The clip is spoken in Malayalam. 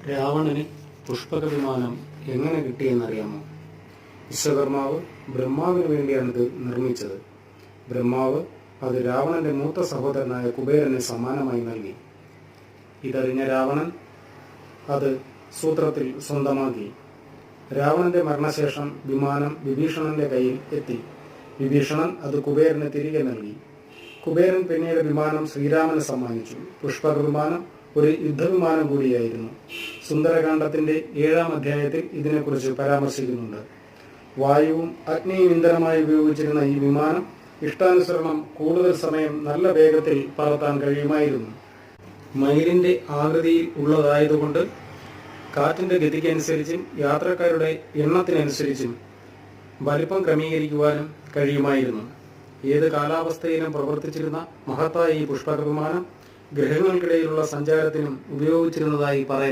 രാവണന് പുഷ്പക വിമാനം എങ്ങനെ കിട്ടിയെന്നറിയാമോ? വിശ്വകർമാവ് ബ്രഹ്മാവിന് വേണ്ടിയാണ് ഇത് നിർമ്മിച്ചത്. ബ്രഹ്മാവ് അത് രാവണന്റെ മൂത്ത സഹോദരനായ കുബേരന് സമ്മാനമായി നൽകി. ഇതറിഞ്ഞ രാവണൻ അത് സൂത്രത്തിൽ സ്വന്തമാക്കി. രാവണന്റെ മരണശേഷം വിമാനം വിഭീഷണന്റെ കയ്യിൽ എത്തി. വിഭീഷണൻ അത് കുബേരന് തിരികെ നൽകി. കുബേരൻ പിന്നീട് വിമാനം ശ്രീരാമന് സമ്മാനിച്ചു. പുഷ്പക വിമാനം ഒരു യുദ്ധവിമാനം കൂടിയായിരുന്നു. സുന്ദരകാന്ഡത്തിന്റെ 7-ാം അധ്യായത്തിൽ ഇതിനെക്കുറിച്ച് പരാമർശിക്കുന്നുണ്ട്. വായുവും അഗ്നിയും ഇന്ധനമായി ഉപയോഗിച്ചിരുന്ന ഈ വിമാനം ഇഷ്ടാനുസരണം കൂടുതൽ സമയം നല്ല വേഗത്തിൽ പറത്താൻ കഴിയുമായിരുന്നു. മയിലിന്റെ ആകൃതിയിൽ ഉള്ളതായതുകൊണ്ട് കാറ്റിന്റെ ഗതിക്കനുസരിച്ചും യാത്രക്കാരുടെ എണ്ണത്തിനനുസരിച്ചും വലിപ്പം ക്രമീകരിക്കുവാനും കഴിയുമായിരുന്നു. ഏത് കാലാവസ്ഥയിലും പ്രവർത്തിച്ചിരുന്ന മഹത്തായ ഈ പുഷ്പക വിമാനം ഗ്രഹങ്ങൾക്കിടയിലുള്ള സഞ്ചാരത്തിനും ഉപയോഗിച്ചിരുന്നതായി പറയുന്നു.